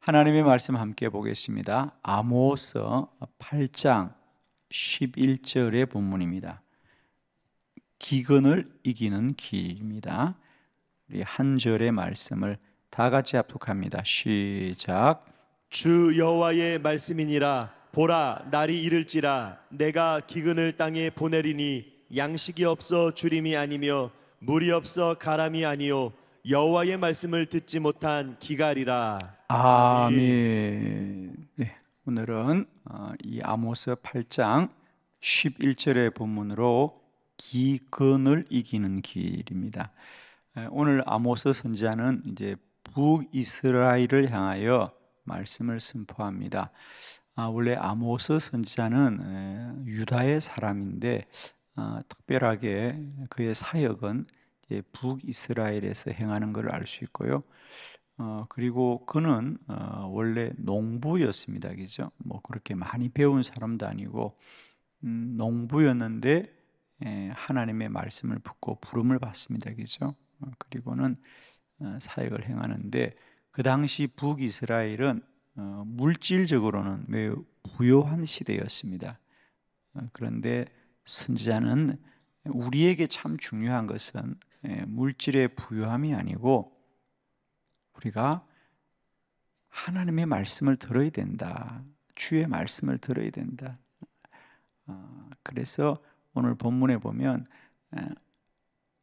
하나님의 말씀 함께 보겠습니다. 아모스 8장 11절의 본문입니다. 기근을 이기는 길입니다. 우리 한 절의 말씀을 다 같이 합독합니다. 시작. 주 여호와의 말씀이니라. 보라, 날이 이를지라. 내가 기근을 땅에 보내리니 양식이 없어 주림이 아니며 물이 없어 가람이 아니요 여호와의 말씀을 듣지 못한 기갈이라. 아멘. 네, 오늘은 이 아모스 8장 11절의 본문으로 기근을 이기는 길입니다. 오늘 아모스 선지자는 이제 북이스라엘을 향하여 말씀을 선포합니다. 원래 아모스 선지자는 유다의 사람인데 특별하게 그의 사역은 이제 북이스라엘에서 행하는 것을 알 수 있고요. 그리고 그는 원래 농부였습니다. 그죠? 뭐 그렇게 많이 배운 사람도 아니고 농부였는데 하나님의 말씀을 듣고 부름을 받습니다. 그죠? 그리고는 사역을 행하는데 그 당시 북이스라엘은 물질적으로는 매우 부요한 시대였습니다. 그런데 선지자는 우리에게 참 중요한 것은 물질의 부요함이 아니고 우리가 하나님의 말씀을 들어야 된다. 주의 말씀을 들어야 된다. 그래서 오늘 본문에 보면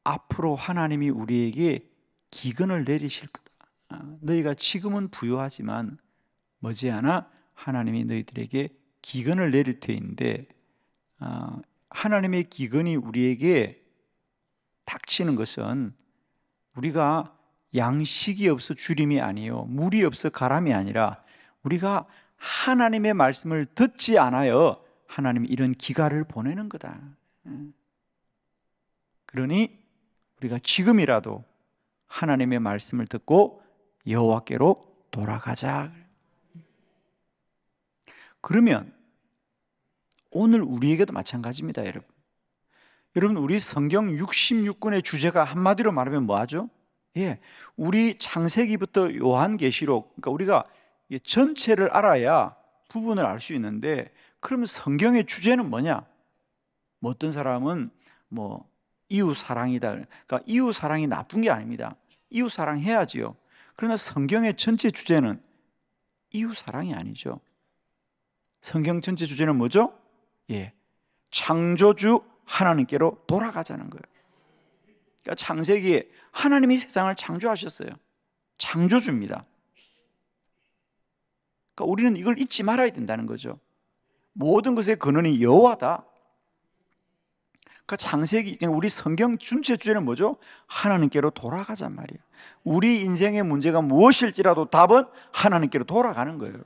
앞으로 하나님이 우리에게 기근을 내리실 거다. 너희가 지금은 부요하지만 머지않아 하나님이 너희들에게 기근을 내릴 터인데 하나님의 기근이 우리에게 닥치는 것은 우리가 양식이 없어 주림이 아니요 물이 없어 가람이 아니라 우리가 하나님의 말씀을 듣지 않아요 하나님이 이런 기갈을 보내는 거다. 그러니 우리가 지금이라도 하나님의 말씀을 듣고 여호와께로 돌아가자. 그러면 오늘 우리에게도 마찬가지입니다. 여러분 우리 성경 66권의 주제가 한마디로 말하면 뭐하죠? 우리 창세기부터 요한계시록, 그러니까 우리가 전체를 알아야 부분을 알 수 있는데, 그러면 성경의 주제는 뭐냐? 어떤 사람은 이웃 사랑이다. 그러니까 이웃 사랑이 나쁜 게 아닙니다. 이웃 사랑해야지요. 그러나 성경의 전체 주제는 이웃 사랑이 아니죠. 성경 전체 주제는 뭐죠? 창조주 하나님께로 돌아가자는 거예요. 그러니까 창세기에 하나님이 세상을 창조하셨어요. 창조주입니다. 그러니까 우리는 이걸 잊지 말아야 된다는 거죠. 모든 것의 근원이 여호와다. 그러니까 창세기, 우리 성경 전체 주제는 뭐죠? 하나님께로 돌아가잔 말이에요. 우리 인생의 문제가 무엇일지라도 답은 하나님께로 돌아가는 거예요.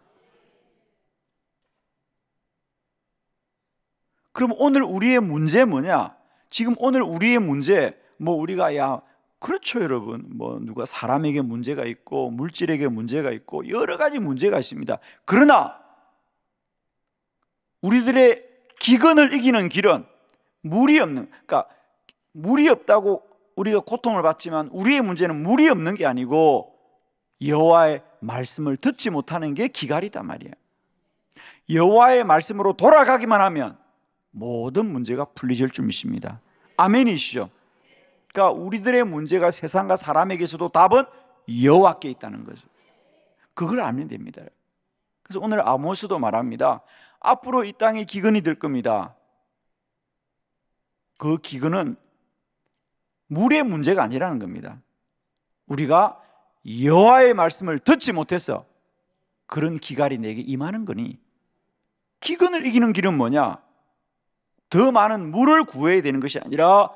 그럼 오늘 우리의 문제 뭐냐? 지금 오늘 우리의 문제, 우리가 그렇죠 여러분, 누가 사람에게 문제가 있고 물질에게 문제가 있고 여러 가지 문제가 있습니다. 그러나 우리들의 기근을 이기는 길은 물이 없는, 그러니까 물이 없다고 우리가 고통을 받지만 우리의 문제는 물이 없는 게 아니고 여호와의 말씀을 듣지 못하는 게 기갈이단 말이에요. 여호와의 말씀으로 돌아가기만 하면 모든 문제가 풀리질 줄 믿습니다. 아멘이시죠? 그러니까 우리들의 문제가 세상과 사람에게서도 답은 여호와께 있다는 거죠. 그걸 알면 됩니다. 그래서 오늘 아모스도 말합니다. 앞으로 이 땅에 기근이 될 겁니다. 그 기근은 물의 문제가 아니라는 겁니다. 우리가 여호와의 말씀을 듣지 못해서 그런 기갈이 내게 임하는 거니, 기근을 이기는 길은 뭐냐? 더 많은 물을 구해야 되는 것이 아니라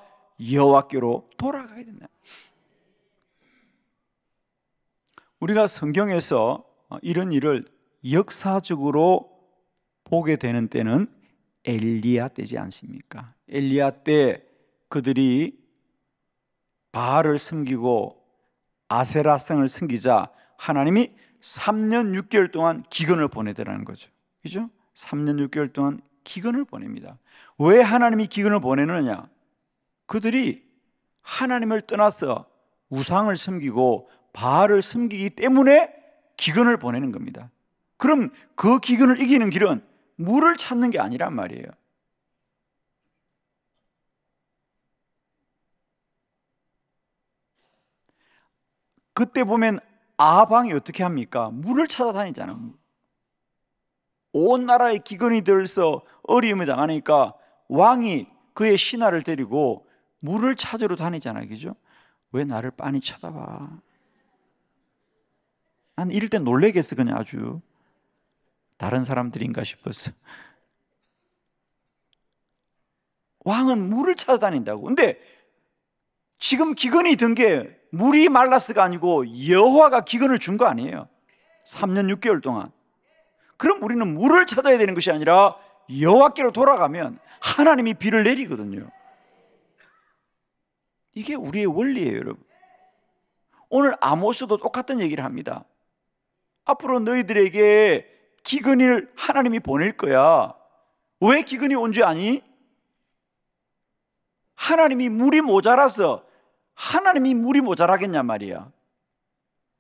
여호와께로 돌아가야 된다. 우리가 성경에서 이런 일을 역사적으로 보게 되는 때는 엘리야 때지 않습니까? 엘리야 때 그들이 바알을 섬기고 아세라성을 섬기자 하나님이 3년 6개월 동안 기근을 보내더라는 거죠. 그죠? 3년 6개월 동안 기근을 보냅니다. 왜 하나님이 기근을 보내느냐? 그들이 하나님을 떠나서 우상을 섬기고 바알을 섬기기 때문에 기근을 보내는 겁니다. 그럼 그 기근을 이기는 길은 물을 찾는 게 아니란 말이에요. 그때 보면 아방이 어떻게 합니까? 물을 찾아다니잖아요. 온 나라에 기근이 들어서 어려움을 당하니까 왕이 그의 신하를 데리고 물을 찾으러 다니잖아요. 그죠? 왜 나를 빤히 쳐다봐? 난 이럴 때 놀래겠어. 그냥 아주 다른 사람들인가 싶었어. 왕은 물을 찾아다닌다고. 근데 지금 기근이 든 게 물이 말라서가 아니고 여호와가 기근을 준 거 아니에요. 3년 6개월 동안. 그럼 우리는 물을 찾아야 되는 것이 아니라 여호와께로 돌아가면 하나님이 비를 내리거든요. 이게 우리의 원리예요, 여러분. 오늘 아모스도 똑같은 얘기를 합니다. 앞으로 너희들에게 기근을 하나님이 보낼 거야. 왜 기근이 온 줄 아니? 하나님이 물이 모자라서. 하나님이 물이 모자라겠냐 말이야.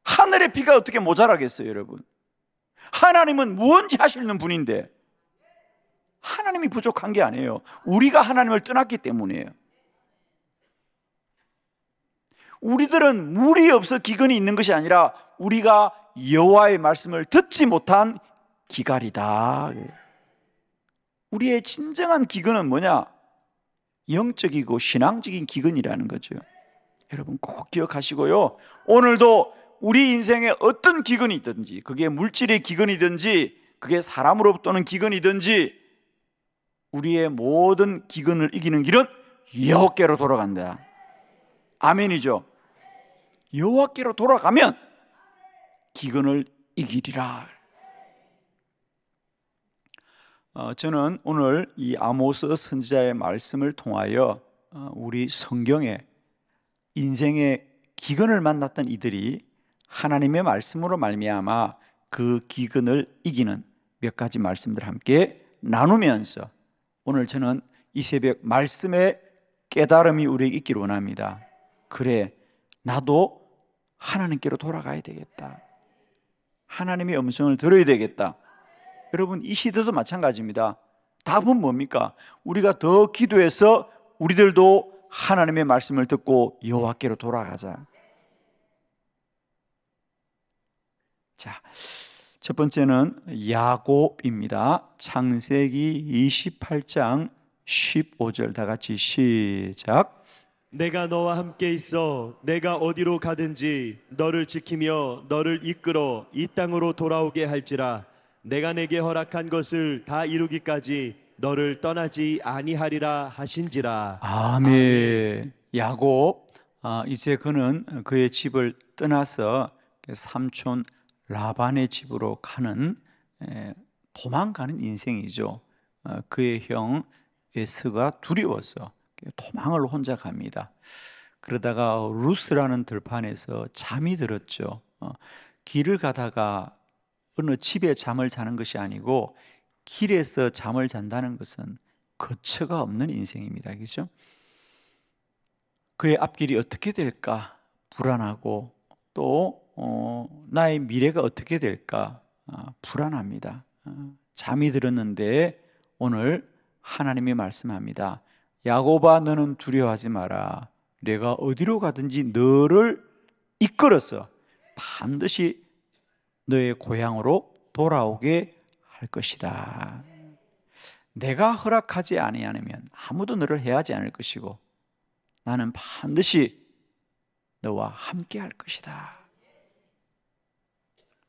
하늘의 비가 어떻게 모자라겠어요, 여러분? 하나님은 무언지 하시는 분인데 하나님이 부족한 게 아니에요. 우리가 하나님을 떠났기 때문이에요. 우리들은 물이 없어 기근이 있는 것이 아니라 우리가 여호와의 말씀을 듣지 못한 기갈이다. 우리의 진정한 기근은 뭐냐? 영적이고 신앙적인 기근이라는 거죠. 여러분 꼭 기억하시고요. 오늘도 우리 인생에 어떤 기근이 있든지, 그게 물질의 기근이든지 그게 사람으로부터 오는 기근이든지, 우리의 모든 기근을 이기는 길은 여호와께로 돌아간다. 아멘이죠. 여호와께로 돌아가면 기근을 이기리라. 저는 오늘 이 아모스 선지자의 말씀을 통하여 우리 성경에 인생의 기근을 만났던 이들이 하나님의 말씀으로 말미암아 그 기근을 이기는 몇 가지 말씀들 함께 나누면서 오늘 저는 이 새벽 말씀의 깨달음이 우리에게 있기를 원합니다. 그래, 나도 하나님께로 돌아가야 되겠다. 하나님의 음성을 들어야 되겠다. 여러분 이 시대도 마찬가지입니다. 답은 뭡니까? 우리가 더 기도해서 우리들도 하나님의 말씀을 듣고 여호와께로 돌아가자. 자, 첫 번째는 야곱입니다. 창세기 28장 15절 다 같이 시작. 내가 너와 함께 있어 내가 어디로 가든지 너를 지키며 너를 이끌어 이 땅으로 돌아오게 할지라. 내가 내게 허락한 것을 다 이루기까지 너를 떠나지 아니하리라 하신지라. 아멘. 야곱, 이제 그는 그의 집을 떠나서 삼촌 라반의 집으로 가는, 도망가는 인생이죠. 그의 형 에서가 두려워서 도망을 혼자 갑니다. 그러다가 루스라는 들판에서 잠이 들었죠. 길을 가다가 어느 집에 잠을 자는 것이 아니고 길에서 잠을 잔다는 것은 거처가 없는 인생입니다. 그렇죠? 그의 앞길이 어떻게 될까 불안하고 또 나의 미래가 어떻게 될까 불안합니다. 잠이 들었는데 오늘 하나님이 말씀합니다. 야곱아, 너는 두려워하지 마라. 내가 어디로 가든지 너를 이끌어서 반드시 너의 고향으로 돌아오게 할 것이다. 내가 허락하지 아니하면 아무도 너를 해하지 않을 것이고 나는 반드시 너와 함께 할 것이다.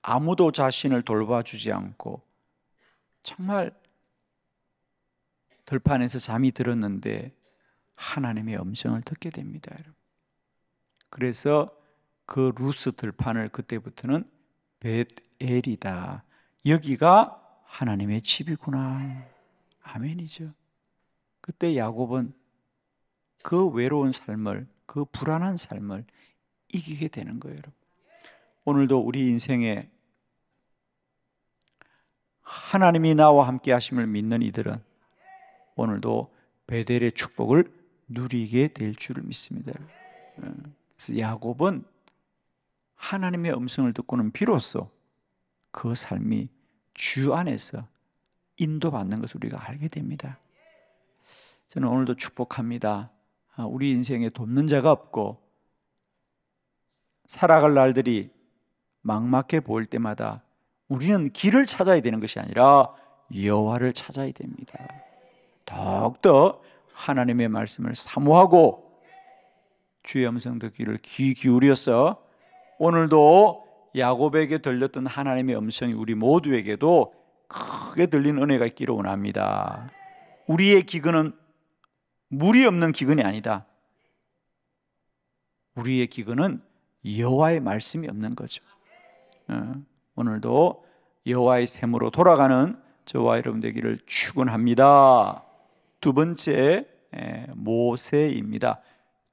아무도 자신을 돌봐주지 않고 정말 들판에서 잠이 들었는데 하나님의 음성을 듣게 됩니다, 여러분. 그래서 그 루스 들판을 그때부터는 벳엘이다. 여기가 하나님의 집이구나. 아멘이죠. 그때 야곱은 그 외로운 삶을, 그 불안한 삶을 이기게 되는 거예요, 여러분. 오늘도 우리 인생에 하나님이 나와 함께 하심을 믿는 이들은 오늘도 베델의 축복을 누리게 될 줄을 믿습니다. 그래서 야곱은 하나님의 음성을 듣고는 비로소 그 삶이 주 안에서 인도받는 것을 우리가 알게 됩니다. 저는 오늘도 축복합니다. 우리 인생에 돕는 자가 없고 살아갈 날들이 막막해 보일 때마다 우리는 길을 찾아야 되는 것이 아니라 여호와를 찾아야 됩니다. 더욱더 하나님의 말씀을 사모하고 주의 음성 듣기를 귀 기울여서 오늘도 야곱에게 들렸던 하나님의 음성이 우리 모두에게도 크게 들리는 은혜가 있기를 원합니다. 우리의 기근은 물이 없는 기근이 아니다. 우리의 기근은 여호와의 말씀이 없는 거죠. 오늘도 여호와의 샘으로 돌아가는 저와 여러분 되기를 축원합니다. 두 번째 모세입니다.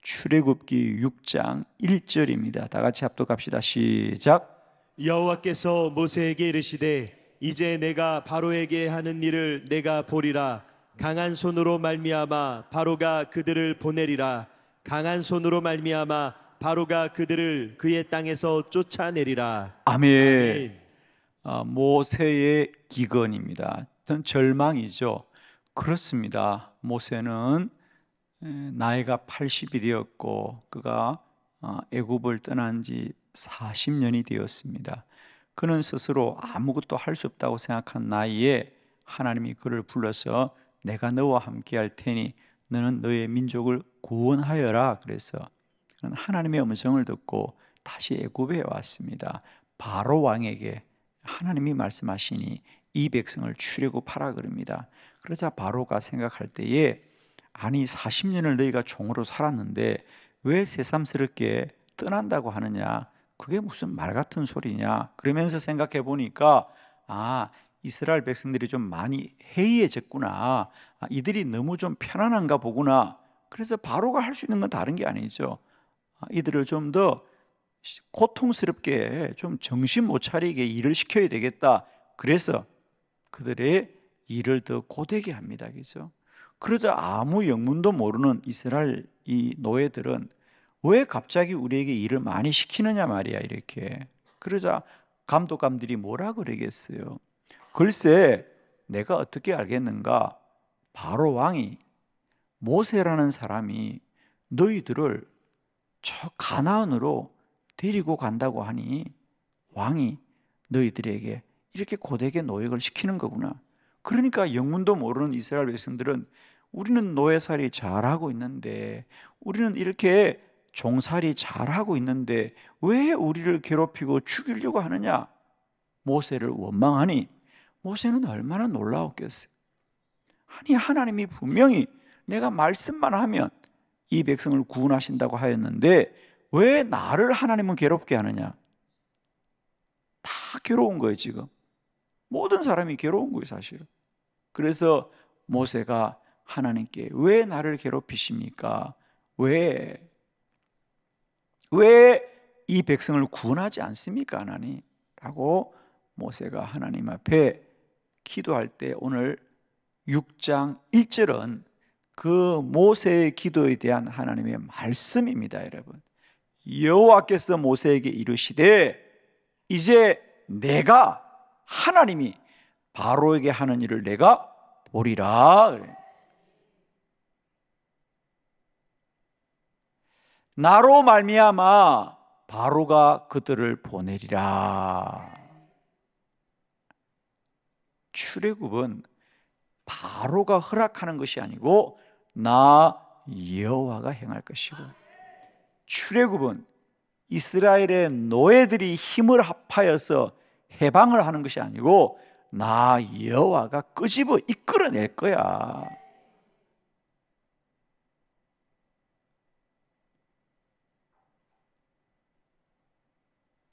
출애굽기 6장 1절입니다. 다 같이 합독합시다. 시작. 여호와께서 모세에게 이르시되 이제 내가 바로에게 하는 일을 내가 보리라. 강한 손으로 말미암아 바로가 그들을 보내리라. 강한 손으로 말미암아 바로가 그들을 그의 땅에서 쫓아내리라. 아멘. 모세의 기근입니다. 절망이죠. 그렇습니다. 모세는 나이가 80이 되었고 그가 애굽을 떠난 지 40년이 되었습니다. 그는 스스로 아무것도 할 수 없다고 생각한 나이에 하나님이 그를 불러서 내가 너와 함께 할 테니 너는 너의 민족을 구원하여라. 그래서 그는 하나님의 음성을 듣고 다시 애굽에 왔습니다. 바로 왕에게 하나님이 말씀하시니 이 백성을 출애굽하라 그럽니다. 그러자 바로가 생각할 때에 아니 40년을 너희가 종으로 살았는데 왜 새삼스럽게 떠난다고 하느냐, 그게 무슨 말 같은 소리냐. 그러면서 생각해 보니까 이스라엘 백성들이 좀 많이 해이해졌구나. 이들이 너무 좀 편안한가 보구나. 그래서 바로가 할 수 있는 건 다른 게 아니죠. 이들을 좀 더 고통스럽게 좀 정신 못 차리게 일을 시켜야 되겠다. 그래서 그들의 일을 더 고되게 합니다. 그죠? 그러자 아무 영문도 모르는 이스라엘 이 노예들은 왜 갑자기 우리에게 일을 많이 시키느냐 말이야. 이렇게. 그러자 감독관들이 뭐라 그러겠어요? 글쎄 내가 어떻게 알겠는가? 바로 왕이 모세라는 사람이 너희들을 저 가나안으로 데리고 간다고 하니 왕이 너희들에게 이렇게 고되게 노역을 시키는 거구나. 그러니까 영문도 모르는 이스라엘 백성들은 우리는 노예살이 잘하고 있는데, 우리는 이렇게 종살이 잘하고 있는데 왜 우리를 괴롭히고 죽이려고 하느냐? 모세를 원망하니 모세는 얼마나 놀라웠겠어요. 아니 하나님이 분명히 내가 말씀만 하면 이 백성을 구원하신다고 하였는데 왜 나를 하나님은 괴롭게 하느냐? 다 괴로운 거예요. 지금 모든 사람이 괴로운 거예요 사실은. 그래서 모세가 하나님께 왜 나를 괴롭히십니까? 왜 이 백성을 구원하지 않습니까 하나님? 라고 모세가 하나님 앞에 기도할 때 오늘 6장 1절은 그 모세의 기도에 대한 하나님의 말씀입니다. 여러분, 여호와께서 모세에게 이르시되 이제 내가 하나님이 바로에게 하는 일을 내가 보리라. 나로 말미암아 바로가 그들을 보내리라. 출애굽은 바로가 허락하는 것이 아니고 나 여호와가 행할 것이고, 출애굽은 이스라엘의 노예들이 힘을 합하여서 해방을 하는 것이 아니고 나 여호와가 끄집어 이끌어낼 거야.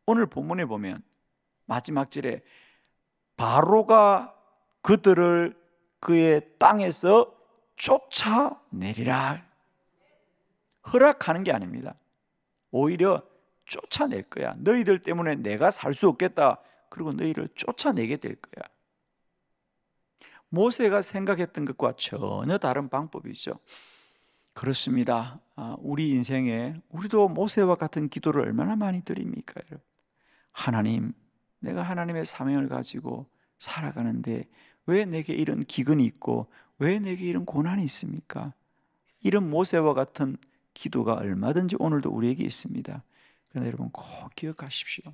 오늘 본문에 보면 마지막 절에 바로가 그들을 그의 땅에서 쫓아내리라. 허락하는 게 아닙니다. 오히려 쫓아낼 거야. 너희들 때문에 내가 살 수 없겠다. 그리고 너희를 쫓아내게 될 거야. 모세가 생각했던 것과 전혀 다른 방법이죠. 그렇습니다. 우리 인생에 우리도 모세와 같은 기도를 얼마나 많이 드립니까? 여러분? 하나님, 내가 하나님의 사명을 가지고 살아가는데 왜 내게 이런 기근이 있고 왜 내게 이런 고난이 있습니까? 이런 모세와 같은 기도가 얼마든지 오늘도 우리에게 있습니다. 그러나 여러분 꼭 기억하십시오.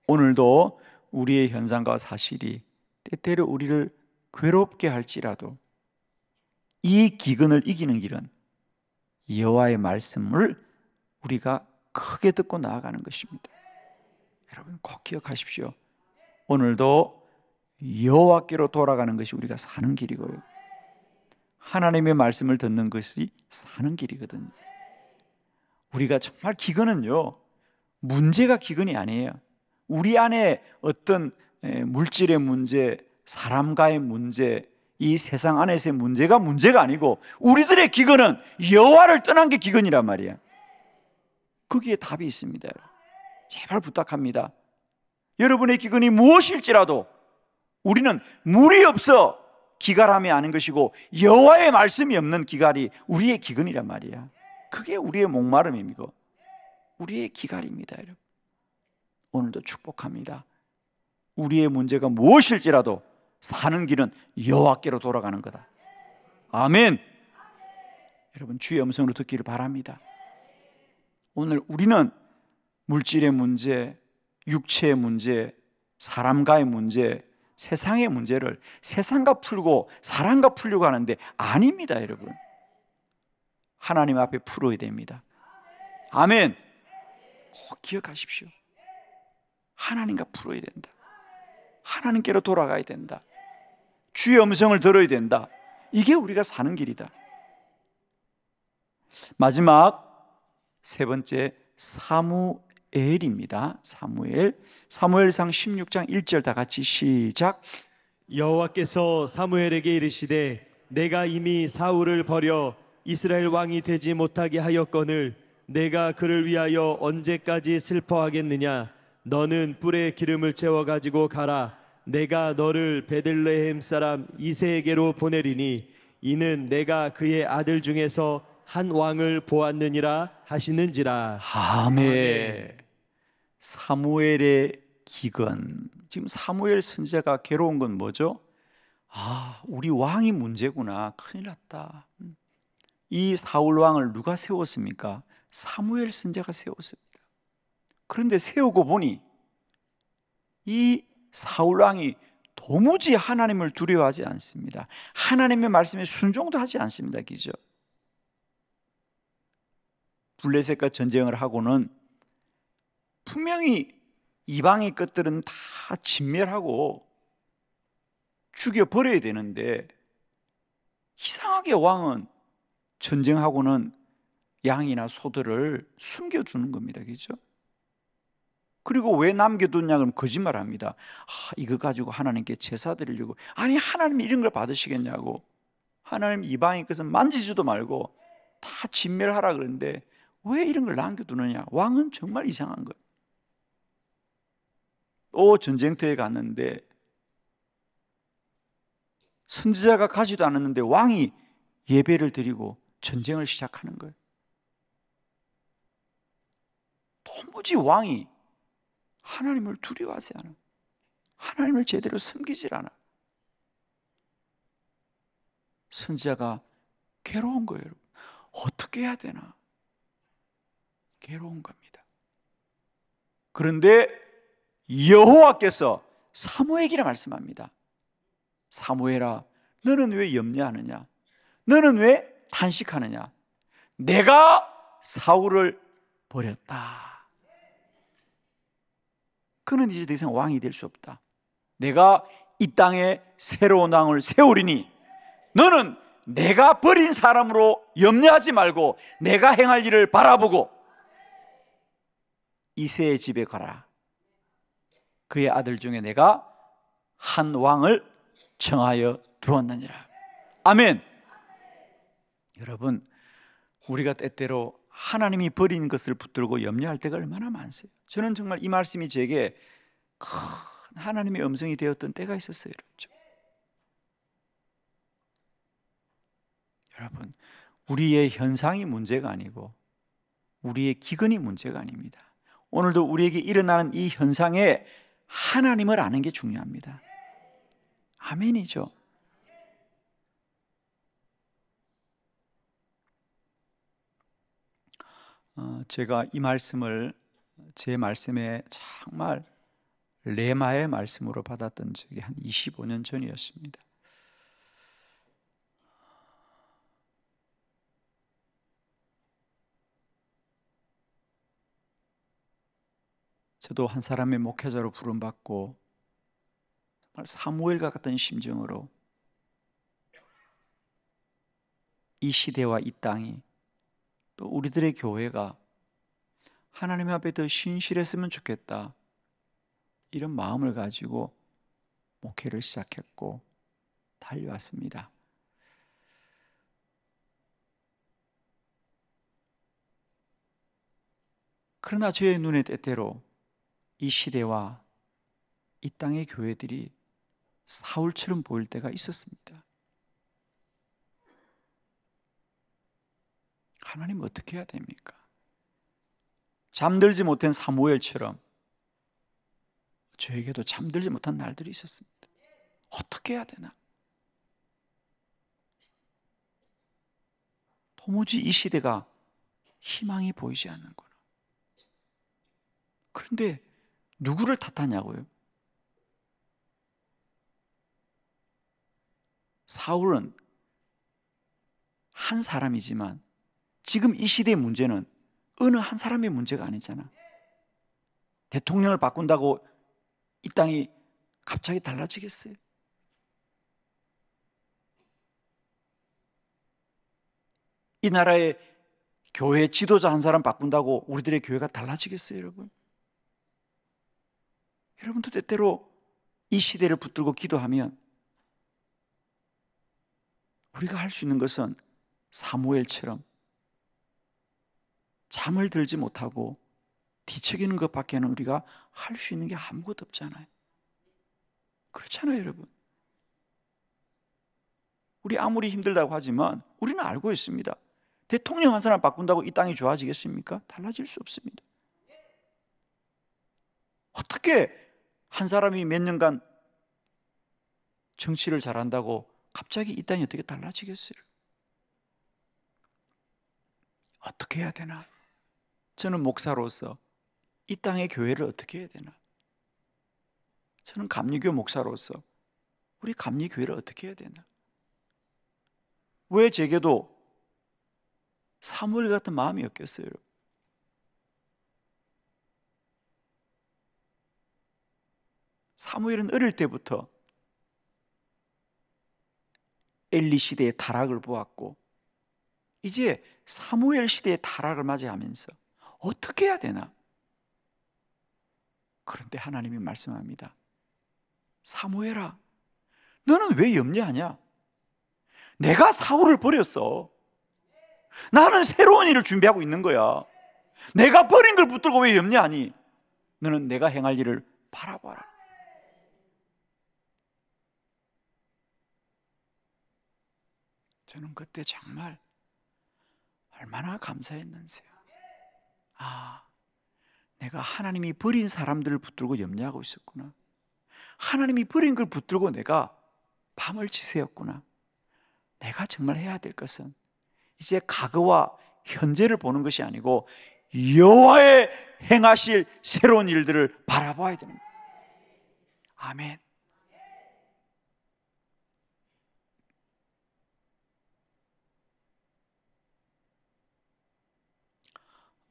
오늘도 우리의 현상과 사실이 때때로 우리를 괴롭게 할지라도 이 기근을 이기는 길은 여호와의 말씀을 우리가 크게 듣고 나아가는 것입니다. 여러분 꼭 기억하십시오. 오늘도 여호와께로 돌아가는 것이 우리가 사는 길이고요. 하나님의 말씀을 듣는 것이 사는 길이거든요. 우리가 정말 기근은요, 문제가 기근이 아니에요. 우리 안에 어떤 물질의 문제, 사람과의 문제, 이 세상 안에서의 문제가 아니고 우리들의 기근은 여호와를 떠난 게 기근이란 말이야. 거기에 답이 있습니다. 제발 부탁합니다. 여러분의 기근이 무엇일지라도 우리는 물이 없어 기갈함이 아닌 것이고 여호와의 말씀이 없는 기갈이 우리의 기근이란 말이야. 그게 우리의 목마름이고 우리의 기갈입니다. 여러분, 오늘도 축복합니다. 우리의 문제가 무엇일지라도 사는 길은 여호와께로 돌아가는 거다. 아멘. 여러분 주의 음성으로 듣기를 바랍니다. 오늘 우리는 물질의 문제, 육체의 문제, 사람과의 문제, 세상의 문제를 세상과 풀고 사람과 풀려고 하는데 아닙니다. 여러분, 하나님 앞에 풀어야 됩니다. 아멘. 꼭 기억하십시오. 하나님과 풀어야 된다. 하나님께로 돌아가야 된다. 주의 음성을 들어야 된다. 이게 우리가 사는 길이다. 마지막 세 번째, 사무엘입니다. 사무엘상 16장 1절 다 같이 시작. 여호와께서 사무엘에게 이르시되 내가 이미 사울을 버려 이스라엘 왕이 되지 못하게 하였거늘 내가 그를 위하여 언제까지 슬퍼하겠느냐. 너는 뿔에 기름을 채워 가지고 가라. 내가 너를 베들레헴 사람 이새에게로 보내리니 이는 내가 그의 아들 중에서 한 왕을 보았느니라 하시는지라. 아멘. 사무엘의 기근. 지금 사무엘 선지자가 괴로운 건 뭐죠? 우리 왕이 문제구나. 큰일 났다. 이 사울 왕을 누가 세웠습니까? 사무엘 선지자가 세웠습니다. 그런데 세우고 보니 이 사울 왕이 도무지 하나님을 두려워하지 않습니다. 하나님의 말씀에 순종도 하지 않습니다. 그죠? 블레셋과 전쟁을 하고는 분명히 이방의 것들은 다 진멸하고 죽여버려야 되는데 이상하게 왕은 전쟁하고는 양이나 소들을 숨겨두는 겁니다. 그렇죠? 그리고 왜 남겨뒀냐 그러면 거짓말합니다. 이거 가지고 하나님께 제사 드리려고. 아니, 하나님이 이런 걸 받으시겠냐고. 하나님 이방의 것은 만지지도 말고 다 진멸하라 그러는데 왜 이런 걸 남겨두느냐. 왕은 정말 이상한 거예요. 또 전쟁터에 갔는데 선지자가 가지도 않았는데 왕이 예배를 드리고 전쟁을 시작하는 거예요. 도무지 왕이 하나님을 두려워하지 않아. 하나님을 제대로 섬기질 않아. 선지자가 괴로운 거예요. 여러분. 어떻게 해야 되나? 괴로운 겁니다. 그런데 여호와께서 사무엘에게 말씀합니다. 사무엘아, 너는 왜 염려하느냐? 너는 왜 탄식하느냐? 내가 사울을 버렸다. 그는 이제 더 이상 왕이 될 수 없다. 내가 이 땅에 새로운 왕을 세우리니 너는 내가 버린 사람으로 염려하지 말고 내가 행할 일을 바라보고 이새의 집에 가라. 그의 아들 중에 내가 한 왕을 정하여 두었느니라. 아멘. 여러분, 우리가 때때로 하나님이 버린 것을 붙들고 염려할 때가 얼마나 많으세요. 저는 정말 이 말씀이 제게 큰 하나님의 음성이 되었던 때가 있었어요. 여러분, 우리의 현상이 문제가 아니고 우리의 기근이 문제가 아닙니다. 오늘도 우리에게 일어나는 이 현상에 하나님을 아는 게 중요합니다. 아멘이죠. 제가 이 말씀을 제 말씀에 정말 레마의 말씀으로 받았던 적이 한 25년 전이었습니다. 저도 한 사람의 목회자로 부름받고 정말 사무엘과 같은 심정으로 이 시대와 이 땅이 또 우리들의 교회가 하나님 앞에 더 신실했으면 좋겠다, 이런 마음을 가지고 목회를 시작했고 달려왔습니다. 그러나 저의 눈에 때때로 이 시대와 이 땅의 교회들이 사울처럼 보일 때가 있었습니다. 하나님 어떻게 해야 됩니까? 잠들지 못한 사무엘처럼 저에게도 잠들지 못한 날들이 있었습니다. 어떻게 해야 되나? 도무지 이 시대가 희망이 보이지 않는구나. 그런데 누구를 탓하냐고요? 사울은 한 사람이지만 지금 이 시대의 문제는 어느 한 사람의 문제가 아니잖아. 대통령을 바꾼다고 이 땅이 갑자기 달라지겠어요? 이 나라의 교회 지도자 한 사람 바꾼다고 우리들의 교회가 달라지겠어요, 여러분? 여러분도 때때로 이 시대를 붙들고 기도하면 우리가 할 수 있는 것은 사무엘처럼 잠을 들지 못하고 뒤척이는 것밖에는 우리가 할 수 있는 게 아무것도 없잖아요. 그렇잖아요, 여러분. 우리 아무리 힘들다고 하지만 우리는 알고 있습니다. 대통령 한 사람 바꾼다고 이 땅이 좋아지겠습니까? 달라질 수 없습니다. 어떻게 한 사람이 몇 년간 정치를 잘한다고 갑자기 이 땅이 어떻게 달라지겠어요? 어떻게 해야 되나? 저는 목사로서 이 땅의 교회를 어떻게 해야 되나? 저는 감리교 목사로서 우리 감리교회를 어떻게 해야 되나? 왜 제게도 사무엘 같은 마음이 없겠어요? 사무엘은 어릴 때부터 엘리 시대의 타락을 보았고 이제 사무엘 시대의 타락을 맞이하면서 어떻게 해야 되나? 그런데 하나님이 말씀합니다. 사무엘아, 너는 왜 염려하냐? 내가 사울을 버렸어. 나는 새로운 일을 준비하고 있는 거야. 내가 버린 걸 붙들고 왜 염려하니? 너는 내가 행할 일을 바라봐라. 저는 그때 정말 얼마나 감사했는지요. 아, 내가 하나님이 버린 사람들을 붙들고 염려하고 있었구나. 하나님이 버린 걸 붙들고 내가 밤을 지새웠구나. 내가 정말 해야 될 것은 이제 과거와 현재를 보는 것이 아니고 여호와의 행하실 새로운 일들을 바라봐야 됩니다. 아멘.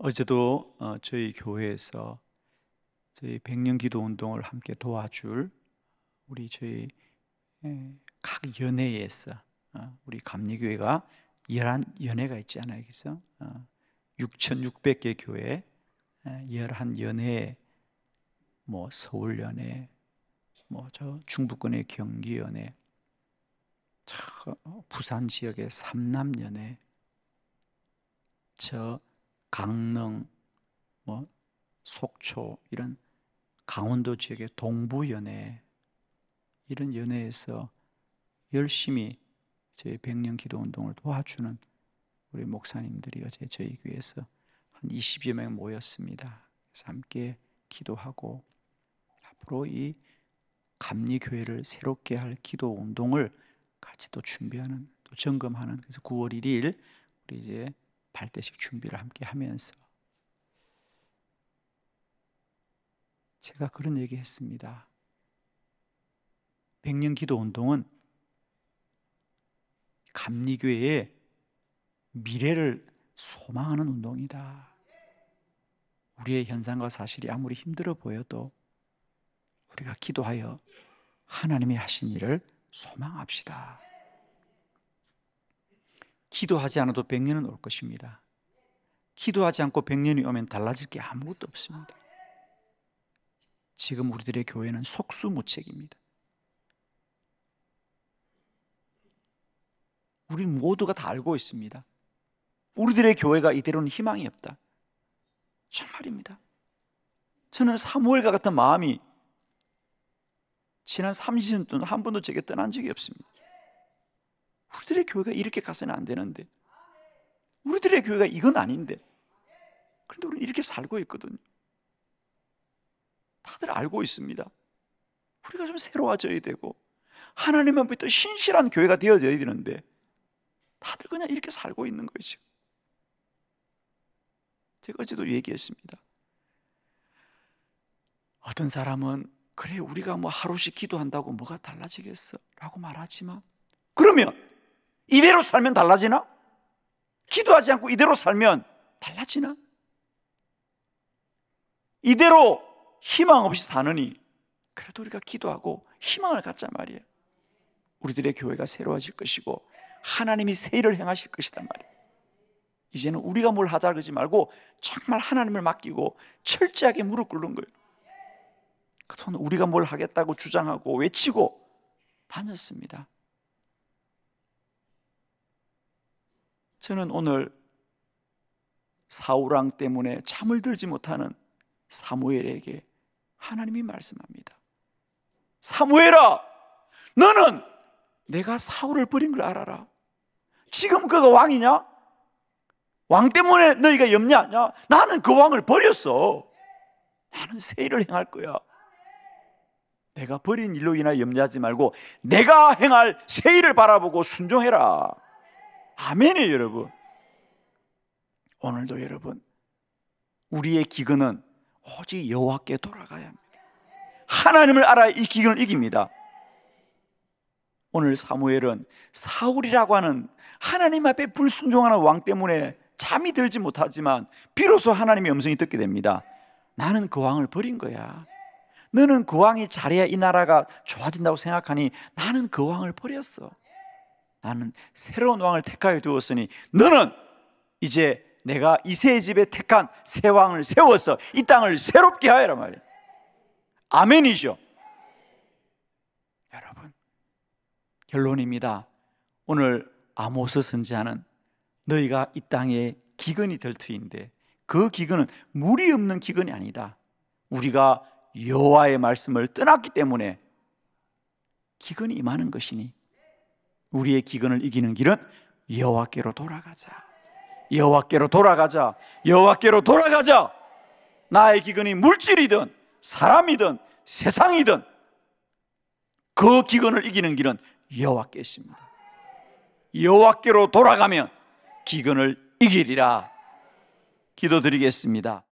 어제도 저희 교회에서 저희 백년 기도 운동을 함께 도와줄 우리 저희 각 연회에서 우리 감리교회가 11연회가 있지 않아요, 그죠? 6,600개 교회 11연회, 뭐 서울연회, 뭐 저 중부권의 경기연회, 부산 지역의 삼남연회, 저 강릉, 뭐 속초, 이런 강원도 지역의 동부연회, 이런 연회에서 열심히 저희 백년 기도 운동을 도와주는 우리 목사님들이 어제 저희 교회에서 한 20여 명 모였습니다. 그래서 함께 기도하고 앞으로 이 감리교회를 새롭게 할 기도 운동을 같이 또 준비하는, 또 점검하는, 그래서 9월 1일 우리 이제 발대식 준비를 함께 하면서 제가 그런 얘기 했습니다. 100년 기도 운동은 감리교회의 미래를 소망하는 운동이다. 우리의 현상과 사실이 아무리 힘들어 보여도 우리가 기도하여 하나님이 하신 일을 소망합시다. 기도하지 않아도 100년은 올 것입니다. 기도하지 않고 100년이 오면 달라질 게 아무것도 없습니다. 지금 우리들의 교회는 속수무책입니다. 우리 모두가 다 알고 있습니다. 우리들의 교회가 이대로는 희망이 없다. 정말입니다. 저는 사무엘과 같은 마음이 지난 30년 동안 한 번도 제게 떠난 적이 없습니다. 우리들의 교회가 이렇게 가서는 안 되는데, 우리들의 교회가 이건 아닌데, 그런데 우리는 이렇게 살고 있거든요. 다들 알고 있습니다. 우리가 좀 새로워져야 되고 하나님 앞에 더 신실한 교회가 되어져야 되는데 다들 그냥 이렇게 살고 있는 거죠. 제가 어제도 얘기했습니다. 어떤 사람은 그래 우리가 뭐 하루씩 기도한다고 뭐가 달라지겠어? 라고 말하지만, 그러면 이대로 살면 달라지나? 기도하지 않고 이대로 살면 달라지나? 이대로 희망 없이 사느니 그래도 우리가 기도하고 희망을 갖자 말이에요. 우리들의 교회가 새로워질 것이고 하나님이 새 일을 행하실 것이단 말이에요. 이제는 우리가 뭘 하자 그러지 말고 정말 하나님을 맡기고 철저하게 무릎 꿇는 거예요. 그동안 우리가 뭘 하겠다고 주장하고 외치고 다녔습니다. 저는 오늘 사울왕 때문에 잠을 들지 못하는 사무엘에게 하나님이 말씀합니다. 사무엘아, 너는 내가 사울을 버린 걸 알아라. 지금 그가 왕이냐? 왕 때문에 너희가 염려하냐? 나는 그 왕을 버렸어. 나는 새 일을 행할 거야. 내가 버린 일로 인하여 염려하지 말고 내가 행할 새 일을 바라보고 순종해라. 아멘이에요, 여러분. 오늘도 여러분, 우리의 기근은 오직 여호와께 돌아가야 합니다. 하나님을 알아야 이 기근을 이깁니다. 오늘 사무엘은 사울이라고 하는 하나님 앞에 불순종하는 왕 때문에 잠이 들지 못하지만 비로소 하나님의 음성이 듣게 됩니다. 나는 그 왕을 버린 거야. 너는 그 왕이 잘해야 이 나라가 좋아진다고 생각하니 나는 그 왕을 버렸어. 나는 새로운 왕을 택하여 두었으니 너는 이제 내가 이새의 집에 택한 새 왕을 세워서 이 땅을 새롭게 하여라 말이야. 아멘이죠. 여러분, 결론입니다. 오늘 아모스 선지자는 너희가 이 땅에 기근이 될 터인데 그 기근은 무리 없는 기근이 아니다. 우리가 여호와의 말씀을 떠났기 때문에 기근이 임하는 것이니 우리의 기근을 이기는 길은 여호와께로 돌아가자. 여호와께로 돌아가자. 여호와께로 돌아가자. 나의 기근이 물질이든 사람이든 세상이든 그 기근을 이기는 길은 여호와께십니다. 여호와께로 돌아가면 기근을 이기리라. 기도드리겠습니다.